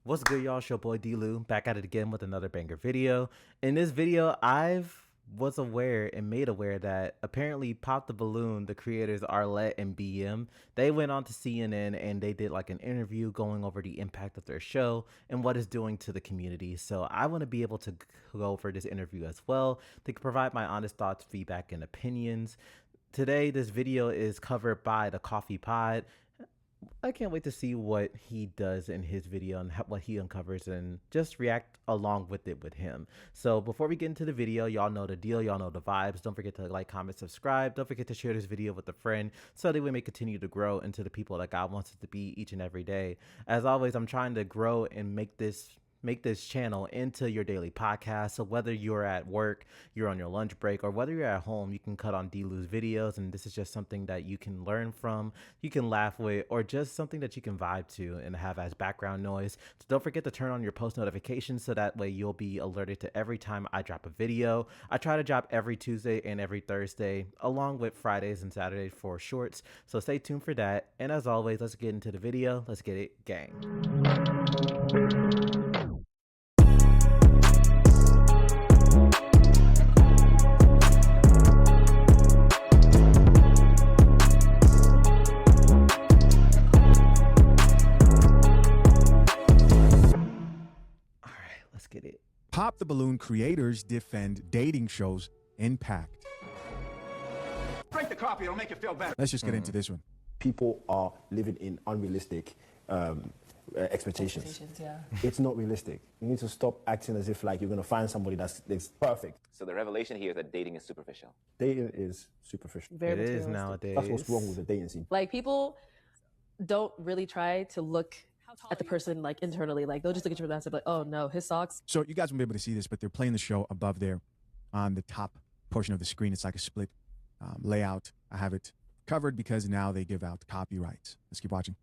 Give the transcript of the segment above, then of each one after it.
What's good, y'all? It's your boy D-Lou back at it again with another banger video. In this video, was aware and made aware that apparently Pop the Balloon, the creators Arlette and BM, they went on to CNN and they did like an interview going over the impact of their show and what it's doing to the community. So I want to be able to go over this interview as well to provide my honest thoughts, feedback, and opinions. Today, this video is covered by the Coffee Pod. I can't wait to see what he does in his video and what he uncovers and just react along with it with him. So before we get into the video, y'all know the deal, y'all know the vibes. Don't forget to like, comment, subscribe. Don't forget to share this video with a friend so that we may continue to grow into the people that God wants us to be each and every day. As always, I'm trying to grow and make this channel into your daily podcast. So whether you're at work, you're on your lunch break, or whether you're at home, you can cut on D-Lou's videos, and this is just something that you can learn from, you can laugh with, or just something that you can vibe to and have as background noise. So don't forget to turn on your post notifications so that way you'll be alerted to every time I drop a video. I try to drop every Tuesday and every Thursday, along with Fridays and Saturdays for shorts. So stay tuned for that. And as always, let's get into the video. Let's get it, gang. Let's get it. Pop the Balloon creators defend dating shows' impact. Drink the coffee, it'll make you feel better. Let's just get into this one. People are living in unrealistic expectations. Yeah. It's not realistic. You need to stop acting as if like you're going to find somebody that's perfect. So the revelation here is that dating is superficial. Dating is superficial. Very It is materialistic. nowadays. That's what's wrong with the dating scene. Like, people don't really try to look at the person like internally. Like, they'll just look at your and be like, oh no, his socks. So you guys won't be able to see this, but they're playing the show above there on the top portion of the screen. It's like a split layout. I have it covered because now they give out copyrights. Let's keep watching.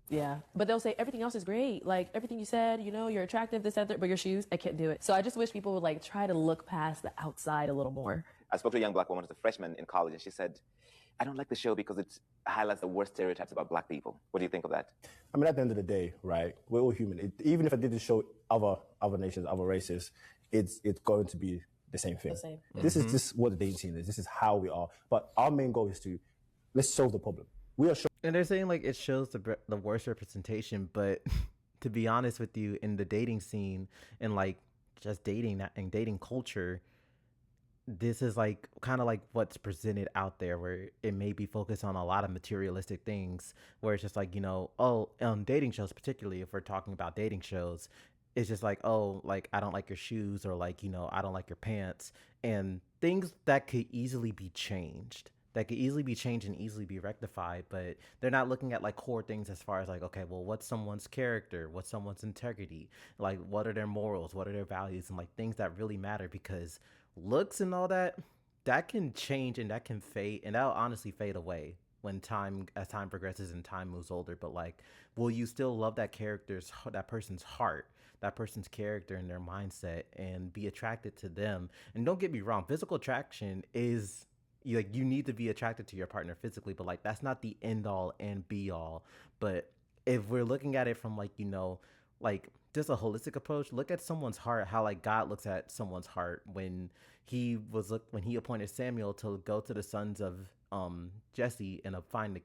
Yeah. But they'll say everything else is great. Like, everything you said, you know, you're attractive, this, that, but your shoes, I can't do it. So I just wish people would like try to look past the outside a little more. I spoke to a young black woman who's a freshman in college, and she said, I don't like the show because it highlights the worst stereotypes about black people. What do you think of that? I mean, at the end of the day, right, we're all human. Even if I did this show other nations, other races, it's going to be the same thing. The same. This is just what the dating scene is. This is how we are. But our main goal is to let's solve the problem. We are And they're saying like it shows the worst representation, but to be honest with you, in the dating scene and like just dating and dating culture, this is like kind of like what's presented out there, where it may be focused on a lot of materialistic things, where it's just like, you know, dating shows, particularly if we're talking about dating shows, it's just like, oh, like I don't like your shoes, or like, you know, I don't like your pants, and things that could easily be changed, and easily be rectified. But they're not looking at like core things as far as like, okay, well, what's someone's character, what's someone's integrity, like what are their morals, what are their values, and like things that really matter, because looks and all that can change and that can fade, and that'll honestly fade away as time progresses and time moves older. But like, will you still love that person's heart, that person's character and their mindset, and be attracted to them? And don't get me wrong, physical attraction is, like, you need to be attracted to your partner physically, but like that's not the end all and be all. But if we're looking at it from like, you know, like just a holistic approach, look at someone's heart, how like God looks at someone's heart when he appointed Samuel to go to the sons of Jesse and find their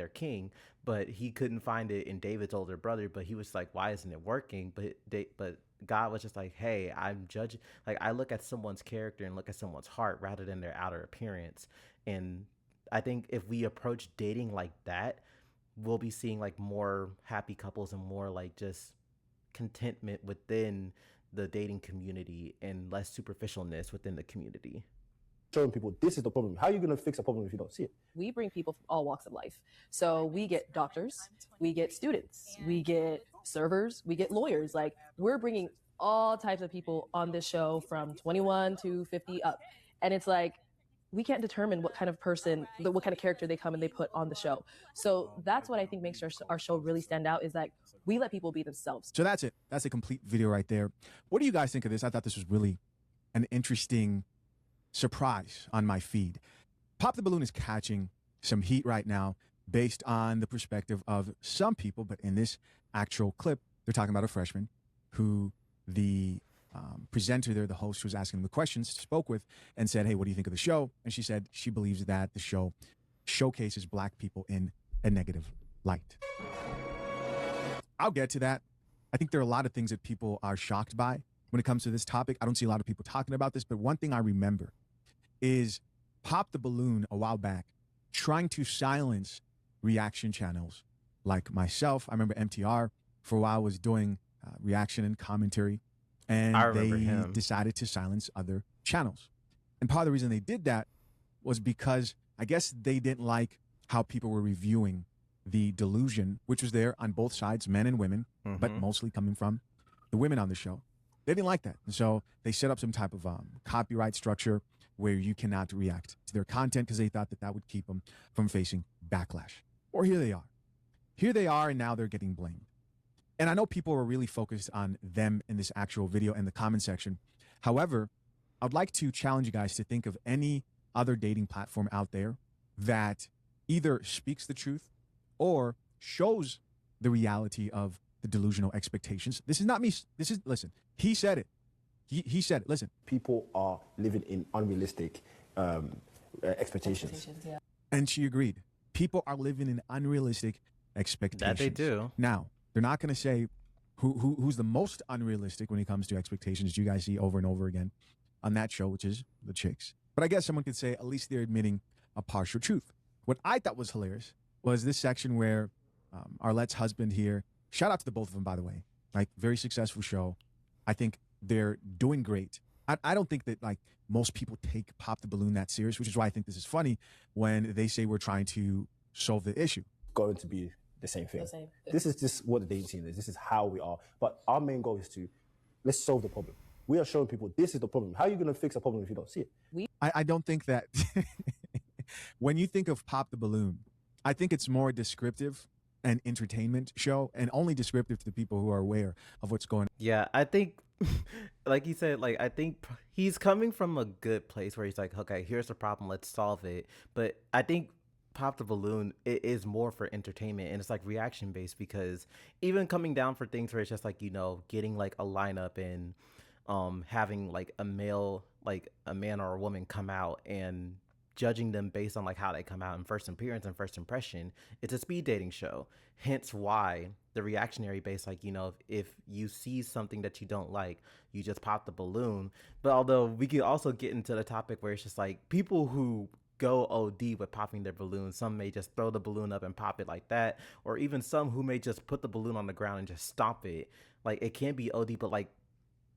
king, but he couldn't find it in David's older brother. But he was like, why isn't it working? But God was just like, hey, I'm judging, like I look at someone's character and look at someone's heart rather than their outer appearance. And I think if we approach dating like that, we'll be seeing like more happy couples and more like just contentment within the dating community and less superficialness within the community. showing people this is the problem. How are you going to fix a problem if you don't see it? We bring people from all walks of life. So we get doctors, we get students, we get servers, we get lawyers. Like, we're bringing all types of people on this show from 21 to 50 up. And it's like, we can't determine what kind of person, what kind of character they come and they put on the show. So that's what I think makes our show really stand out, is that we let people be themselves. So that's it. That's a complete video right there. What do you guys think of this? I thought this was really an interesting surprise on my feed. Pop the Balloon is catching some heat right now based on the perspective of some people, but in this actual clip, They're talking about a freshman who the presenter there, the host, was asking them the questions, spoke with, and said, "Hey, what do you think of the show?" And she said she believes that the show showcases black people in a negative light. I'll get to that. I think there are a lot of things that people are shocked by when it comes to this topic. I don't see a lot of people talking about this, but one thing I remember is Pop the Balloon a while back trying to silence reaction channels like myself. I remember MTR for a while was doing reaction and commentary, and they decided to silence other channels. And part of the reason they did that was because I guess they didn't like how people were reviewing the delusion, which was there on both sides, men and women, but mostly coming from the women on the show. They didn't like that. And so they set up some type of copyright structure where you cannot react to their content because they thought that that would keep them from facing backlash. Or here they are. Here they are, and now they're getting blamed. And I know people are really focused on them in this actual video and the comment section. However, I'd like to challenge you guys to think of any other dating platform out there that either speaks the truth or shows the reality of the delusional expectations. This is not me. This is, listen, he said it. He said it. Listen. People are living in unrealistic expectations. Yeah. And she agreed. People are living in unrealistic expectations. That they do. Now, they're not going to say who's the most unrealistic when it comes to expectations. You guys see over and over again on that show, which is the chicks. But I guess someone could say at least they're admitting a partial truth. What I thought was hilarious was this section where Arlette's husband here, shout out to the both of them, by the way, like very successful show. I think they're doing great. I don't think that like most people take Pop the Balloon that serious, which is why I think this is funny when they say we're trying to solve the issue. Going to be the same thing. This is just what the dating scene is. This is how we are. But our main goal is to let's solve the problem. We are showing people this is the problem. How are you going to fix a problem if you don't see it? I don't think that when you think of Pop the Balloon, I think it's more descriptive and entertainment show, and only descriptive to the people who are aware of what's going on. Yeah, I think, like you said, like I think he's coming from a good place where he's like, okay, here's the problem, let's solve it. But I think Pop the Balloon, it is more for entertainment, and it's like reaction based, because even coming down for things where it's just like, you know, getting like a lineup and having like a male, like a man or a woman come out and judging them based on like how they come out in first appearance and first impression. It's a speed dating show, hence why the reactionary base, like, you know, if you see something that you don't like, you just pop the balloon. But although we could also get into the topic where it's just like people who go OD with popping their balloon, some may just throw the balloon up and pop it like that, or even some who may just put the balloon on the ground and just stomp it. Like, it can be OD, but like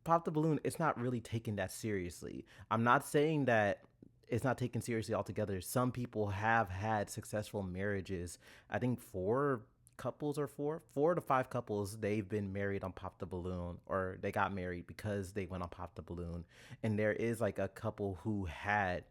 Pop the Balloon, it's not really taken that seriously. I'm not saying that it's not taken seriously altogether. Some people have had successful marriages. I think 4 to 5 couples, they've been married on Pop the Balloon, or they got married because they went on Pop the Balloon. And there is like a couple who had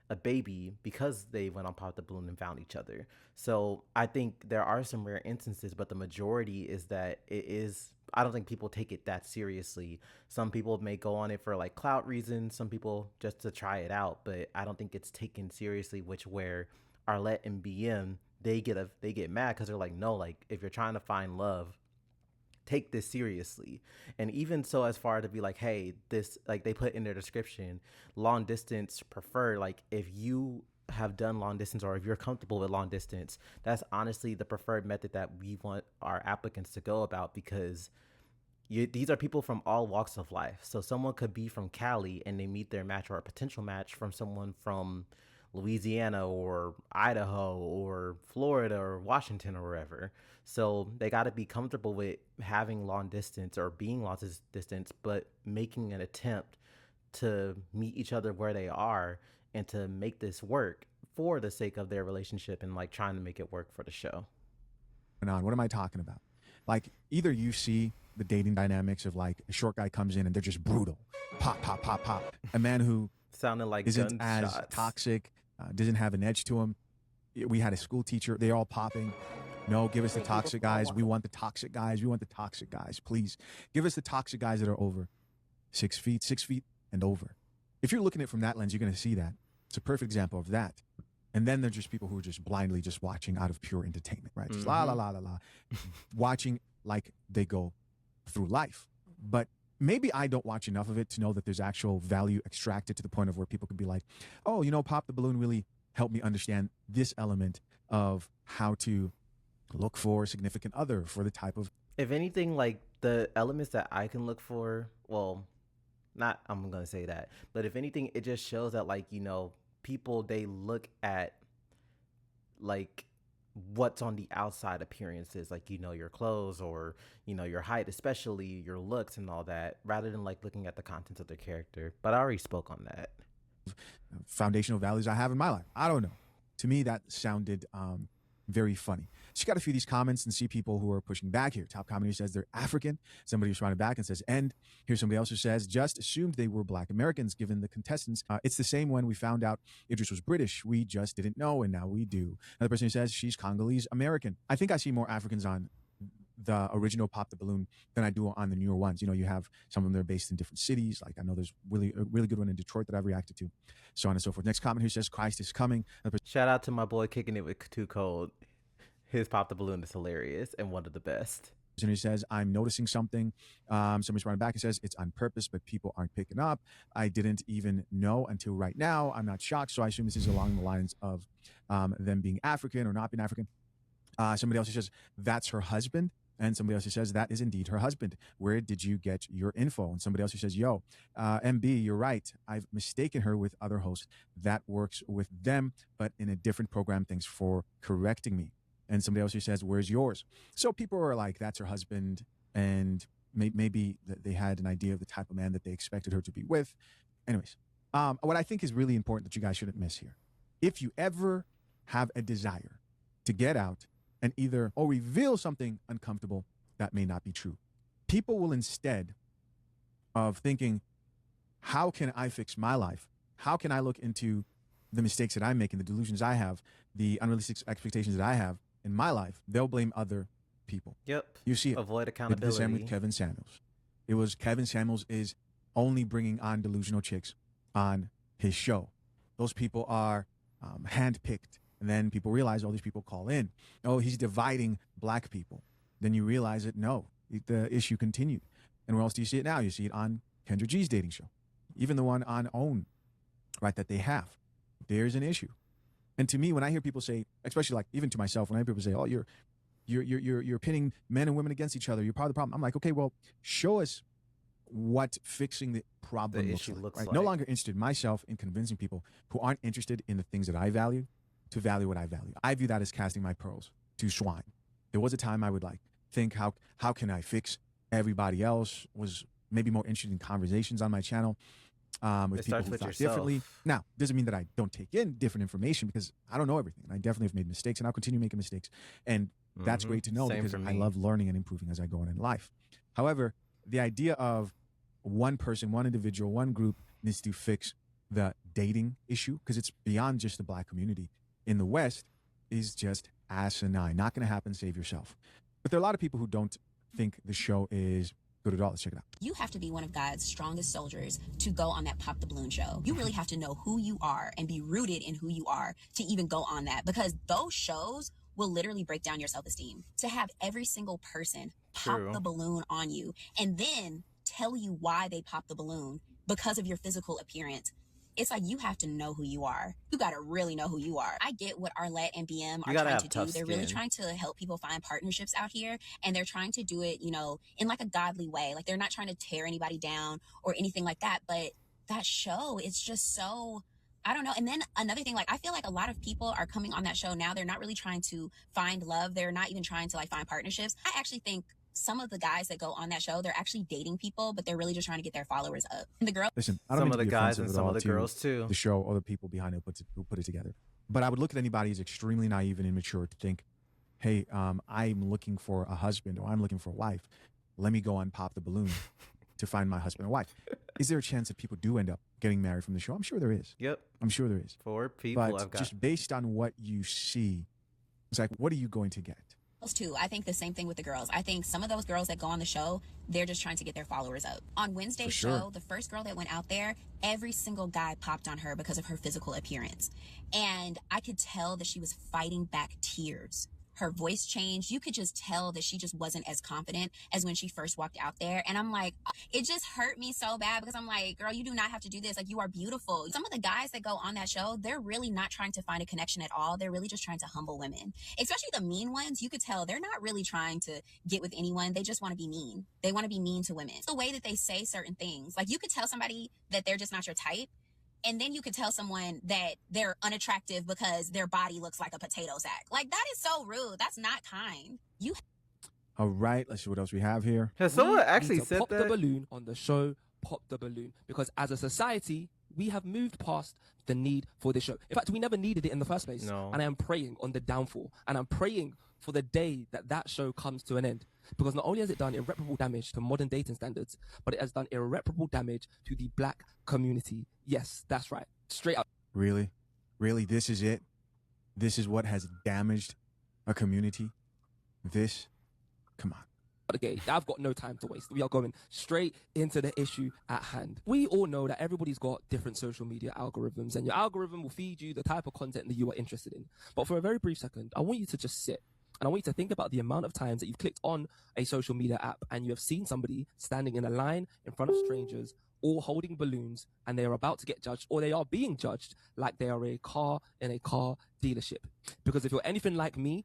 a baby because they went on Pop the Balloon and found each other. So I think there are some rare instances, but the majority is that it is, I don't think people take it that seriously. Some people may go on it for like clout reasons, some people just to try it out, but I don't think it's taken seriously, which where Arlette and BM, they get mad because they're like, no, like if you're trying to find love, take this seriously. And even so, as far to be like, hey, this, like they put in their description, long distance preferred, like if you have done long distance or if you're comfortable with long distance, that's honestly the preferred method that we want our applicants to go about, because these are people from all walks of life. So someone could be from Cali and they meet their match or a potential match from someone from Louisiana or Idaho or Florida or Washington or wherever. So they got to be comfortable with having long distance or being long distance, but making an attempt to meet each other where they are and to make this work for the sake of their relationship and like trying to make it work for the show. What am I talking about? Like, either you see the dating dynamics of like a short guy comes in and they're just brutal, pop, pop, pop, pop. A man who sounded like isn't gunshots. as toxic, doesn't have an edge to him. We had a school teacher, they're all popping. No, give us the toxic guys. We want the toxic guys. We want the toxic guys. Please give us the toxic guys that are over 6 feet and over. If you're looking at it from that lens, you're going to see that. It's a perfect example of that. And then there's just people who are just blindly just watching out of pure entertainment, right? Just la, la, la, la, la. Watching like they go through life. But maybe I don't watch enough of it to know that there's actual value extracted to the point of where people could be like, oh, you know, Pop the Balloon really helped me understand this element of how to look for a significant other, for the type of... If anything, like the elements that I can look for, well, not, I'm going to say that, but if anything, it just shows that, like, you know, people, they look at like what's on the outside appearances, like, you know, your clothes or, you know, your height, especially your looks and all that, rather than like looking at the contents of their character. But I already spoke on that. Foundational values I have in my life. I don't know. To me, that sounded very funny. She got a few of these comments and see people who are pushing back here. Top commenter says they're African. Somebody responded back and says, and here's somebody else who says, just assumed they were Black Americans given the contestants. It's the same when we found out Idris was British. We just didn't know, and now we do. Another person who says she's Congolese American. I think I see more Africans on the original Pop the Balloon than I do on the newer ones. You know, you have some of them that are based in different cities. Like I know there's a really good one in Detroit that I've reacted to, so on and so forth. Next comment who says Christ is coming. Shout out to my boy Kicking It With Too Cold. His Pop the Balloon is hilarious and one of the best. And he says, I'm noticing something. Somebody's running back and says, it's on purpose, but people aren't picking up. I didn't even know until right now. I'm not shocked. So I assume this is along the lines of them being African or not being African. Somebody else who says, that's her husband. And somebody else who says, that is indeed her husband. Where did you get your info? And somebody else who says, yo, MB, you're right. I've mistaken her with other hosts. That works with them, but in a different program. Thanks for correcting me. And somebody else who says, where's yours? So people are like, that's her husband. And maybe they had an idea of the type of man that they expected her to be with. Anyways, what I think is really important that you guys shouldn't miss here. If you ever have a desire to get out and either reveal something uncomfortable, that may not be true. People will, instead of thinking, how can I fix my life? How can I look into the mistakes that I'm making, the delusions I have, the unrealistic expectations that I have in my life, they'll blame other people. Yep. You see it. Avoid They accountability. did the same with Kevin Samuels. It was Kevin Samuels is only bringing on delusional chicks on his show. Those people are handpicked. And then people realize all these people call in. Oh, he's dividing Black people. Then you realize that, no, the issue continued. And where else do you see it now? You see it on Kendra G's dating show. Even the one on OWN, right, that they have. There's an issue. And to me, when I hear people say, especially like even to myself, when I hear people say, "Oh, you're pitting men and women against each other. You're part of the problem," I'm like, okay, well, show us what fixing the problem looks like. No longer interested myself in convincing people who aren't interested in the things that I value to value what I value. I view that as casting my pearls to swine. There was a time I would like think, how can I fix everybody else? Was maybe more interested in conversations on my channel. With people who thought differently. Now, doesn't mean that I don't take in different information, because I don't know everything. And I definitely have made mistakes, and I'll continue making mistakes. And that's great to know, because I love learning and improving as I go on in life. However, the idea of one person, one individual, one group needs to fix the dating issue, because it's beyond just the Black community in the West, is just asinine. Not going to happen. Save yourself. But there are a lot of people who don't think the show is good at all. Let's check it out. You have to be one of God's strongest soldiers to go on that Pop the Balloon show. You really have to know who you are and be rooted in who you are to even go on that, because those shows will literally break down your self-esteem. To have every single person pop the balloon on you and then tell you why they popped the balloon because of your physical appearance. It's like, you have to know who you are. You got to really know who you are. I get what Arlette and BM are trying to do. They're really trying to help people find partnerships out here. And they're trying to do it, you know, in like a godly way. Like, they're not trying to tear anybody down or anything like that. But that show, it's just so, I don't know. And then another thing, like, I feel like a lot of people are coming on that show now. They're not really trying to find love. They're not even trying to like find partnerships. I actually think some of the guys that go on that show, they're actually dating people, but they're really just trying to get their followers up. And the girl, listen, I don't some mean of to the be guys and offensive some at of the all girls to too. The show or the people behind it who put it together. But I would look at anybody as extremely naive and immature to think, hey, I'm looking for a husband, or I'm looking for a wife. Let me go on Pop the Balloon to find my husband or wife. Is there a chance that people do end up getting married from the show? I'm sure there is. Yep. I'm sure there is. 4 people but I've got. Just based on what you see, it's like, what are you going to get? too. I think the same thing with the girls. I think some of those girls that go on the show, they're just trying to get their followers up. On Wednesday's show, the first girl that went out there, every single guy popped on her because of her physical appearance. And I could tell that she was fighting back tears. her voice changed. You could just tell that she just wasn't as confident as when she first walked out there. And I'm like, it just hurt me so bad because I'm like, girl, you do not have to do this. Like, you are beautiful. Some of the guys that go on that show, they're really not trying to find a connection at all. They're really just trying to humble women, especially the mean ones. You could tell they're not really trying to get with anyone. They just want to be mean. They want to be mean to women. It's the way that they say certain things. Like, you could tell somebody that they're just not your type. And then you could tell someone that they're unattractive because their body looks like a potato sack. Like, that is so rude. That's not kind. You. All right, let's see what else we have here. Has someone actually said pop that? the balloon on the show, pop the balloon. Because as a society, we have moved past the need for this show. In fact, we never needed it in the first place. No. And I am praying on the downfall. And I'm praying for the day that that show comes to an end. Because not only has it done irreparable damage to modern dating standards, but it has done irreparable damage to the black community. Yes, that's right. Straight up. Really? Really? This is it? This is what has damaged a community? This? Come on. Okay, I've got no time to waste. We are going straight into the issue at hand. We all know that everybody's got different social media algorithms, and your algorithm will feed you the type of content that you are interested in. But for a very brief second, I want you to just sit. And I want you to think about the amount of times that you've clicked on a social media app and you have seen somebody standing in a line in front of strangers, all holding balloons, and they are about to get judged, or they are being judged like they are a car in a car dealership. Because if you're anything like me,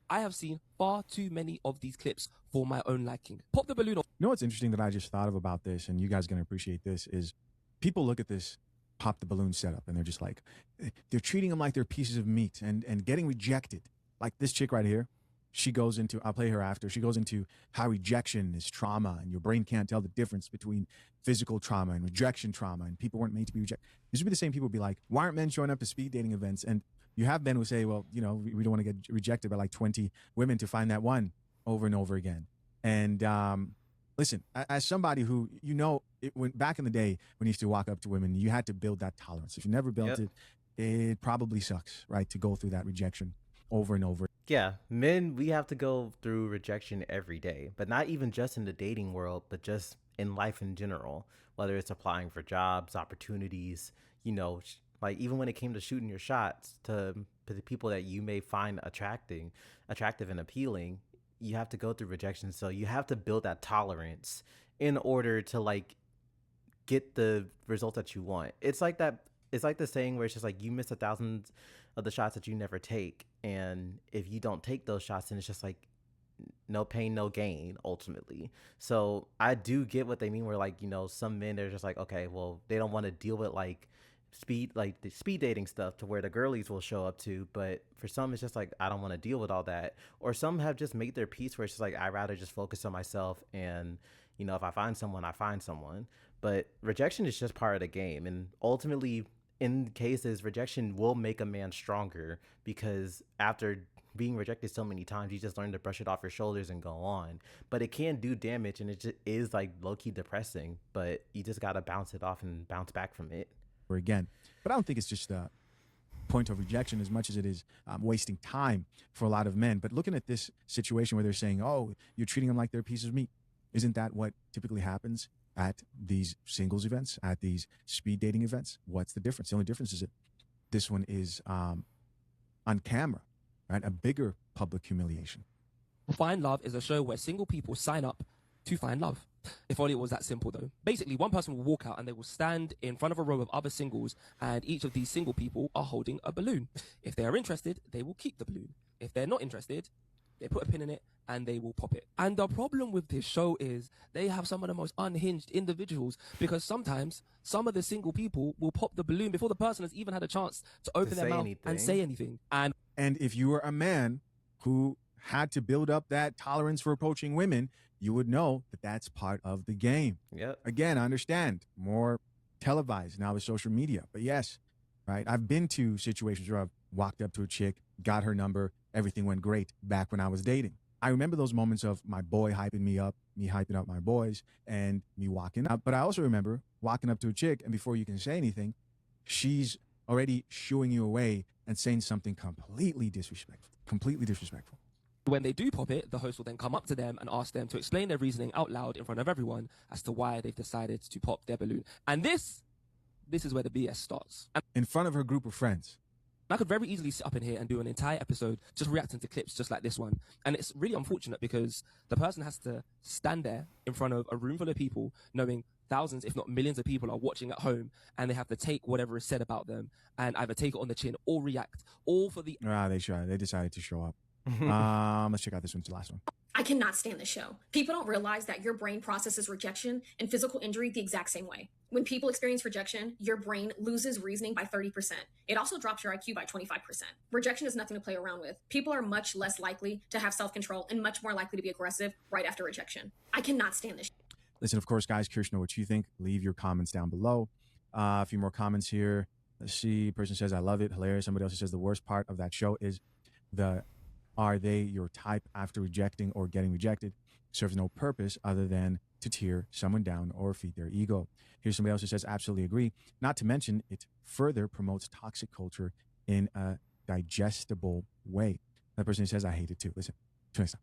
I have seen far too many of these clips for my own liking. Pop the balloon. You know what's interesting that I just thought of about this, and you guys are going to appreciate this, is people look at this pop the balloon setup and they're just like, they're treating them like they're pieces of meat and getting rejected. Like this chick right here. She goes into, I'll play her after, she goes into how rejection is trauma and your brain can't tell the difference between physical trauma and rejection trauma, and people weren't made to be rejected. These would be the same people who be like, why aren't men showing up to speed dating events? And you have men who say, well, you know, we don't want to get rejected by like 20 women to find that one over and over again. And listen, as somebody who, you know, back in the day when you used to walk up to women, you had to build that tolerance. If you never built it, it probably sucks, right, to go through that rejection over and over. Yeah, men, we have to go through rejection every day, but not even just in the dating world, but just in life in general, whether it's applying for jobs, opportunities, you know, like even when it came to shooting your shots to the people that you may find attractive and appealing, you have to go through rejection. So you have to build that tolerance in order to like get the results that you want. It's like that. It's like the saying where it's just like you miss 1,000 of the shots that you never take. And if you don't take those shots, then it's just like no pain, no gain ultimately. So I do get what they mean where like, you know, some men, they're just like, okay, well, they don't want to deal with like the speed dating stuff to where the girlies will show up to. But for some, it's just like, I don't want to deal with all that. Or some have just made their peace where it's just like, I'd rather just focus on myself. And, you know, if I find someone, I find someone. But rejection is just part of the game. And ultimately, in cases, rejection will make a man stronger because after being rejected so many times, you just learn to brush it off your shoulders and go on. But it can do damage, and it just is like low-key depressing, but you just got to bounce it off and bounce back from it. Again. But I don't think it's just a point of rejection as much as it is wasting time for a lot of men. But looking at this situation where they're saying, oh, you're treating them like they're pieces of meat, isn't that what typically happens at these singles events, at these speed dating events? What's the difference? The only difference is that this one is on camera, right? A bigger public humiliation. Find Love is a show where single people sign up to find love. If only it was that simple, though. Basically, one person will walk out and they will stand in front of a row of other singles, and each of these single people are holding a balloon. If they are interested, they will keep the balloon. If they're not interested, they put a pin in it and they will pop it. And the problem with this show is they have some of the most unhinged individuals, because sometimes some of the single people will pop the balloon before the person has even had a chance to open their mouth and say anything. And if you were a man who had to build up that tolerance for approaching women, you would know that that's part of the game. Yep. Again, I understand more televised now with social media, but yes, right? I've been to situations where I've walked up to a chick, got her number, everything went great back when I was dating. I remember those moments of my boy hyping me up, me hyping up my boys, and me walking up. But I also remember walking up to a chick, and before you can say anything, she's already shooing you away and saying something completely disrespectful. When they do pop it, the host will then come up to them and ask them to explain their reasoning out loud in front of everyone as to why they've decided to pop their balloon. And this is where the BS starts. In front of her group of friends. I could very easily sit up in here and do an entire episode just reacting to clips just like this one. And it's really unfortunate because the person has to stand there in front of a room full of people knowing thousands, if not millions of people are watching at home, and they have to take whatever is said about them and either take it on the chin or react, all for the... They decided to show up. Let's check out this one. It's the last one. I cannot stand this show. People don't realize that your brain processes rejection and physical injury the exact same way. When people experience rejection, your brain loses reasoning by 30%. It also drops your IQ by 25%. Rejection is nothing to play around with. People are much less likely to have self-control and much more likely to be aggressive right after rejection. I cannot stand this. Listen, of course, guys, curious to know what you think. Leave your comments down below. A few more comments here. Let's see. Person says, I love it. Hilarious. Somebody else says the worst part of that show is are they your type after rejecting or getting rejected? Serves no purpose other than to tear someone down or feed their ego. Here's somebody else who says, absolutely agree. Not to mention, it further promotes toxic culture in a digestible way. That person says, I hate it too. Listen,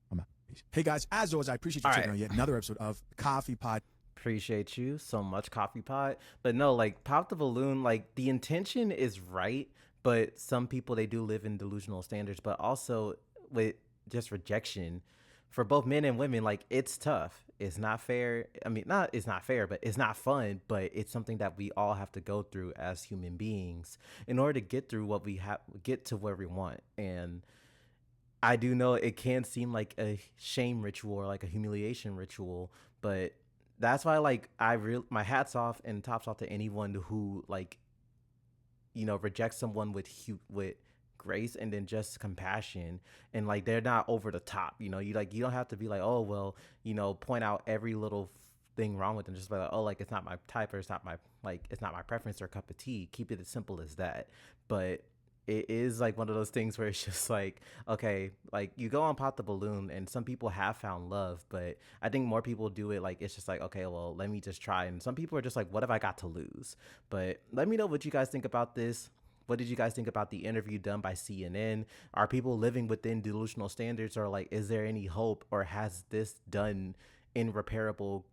I'm out. Peace. Hey guys, as always, I appreciate you checking out yet another episode of Coffee Pot. Appreciate you so much, Coffee Pot. But no, like, Pop the Balloon, like, the intention is right, but some people, they do live in delusional standards. But also with just rejection for both men and women, like, it's tough. It's not fair. I mean, it's not fair, but it's not fun, but it's something that we all have to go through as human beings in order to get through what we have, get to where we want. And I do know it can seem like a shame ritual or like a humiliation ritual, but that's why, like, my hat's off and tops off to anyone who, like, you know, rejects someone with grace and then just compassion, and like they're not over the top. You know, you don't have to be like, oh well, you know, point out every little thing wrong with them. Just like, oh, like, it's not my type, or it's not my preference or cup of tea. Keep it as simple as that. But it is like one of those things where it's just like, okay, like, you go on Pop the Balloon and some people have found love, but I think more people do it like, it's just like, okay, well, let me just try. And some people are just like, what have I got to lose? But let me know what you guys think about this. What did you guys think about the interview done by CNN? Are people living within delusional standards, or like, is there any hope, or has this done irreparable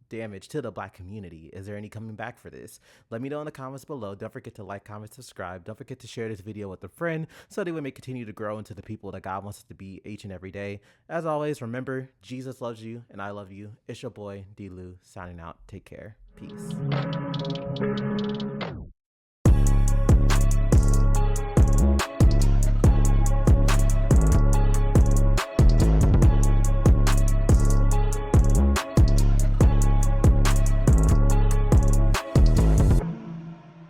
damage to the Black community? Is there any coming back for this? Let me know in the comments below. Don't forget to like, comment, subscribe. Don't forget to share this video with a friend so that we may continue to grow into the people that God wants us to be each and every day. As always, remember, Jesus loves you and I love you. It's your boy D-Lou signing out. Take care. Peace.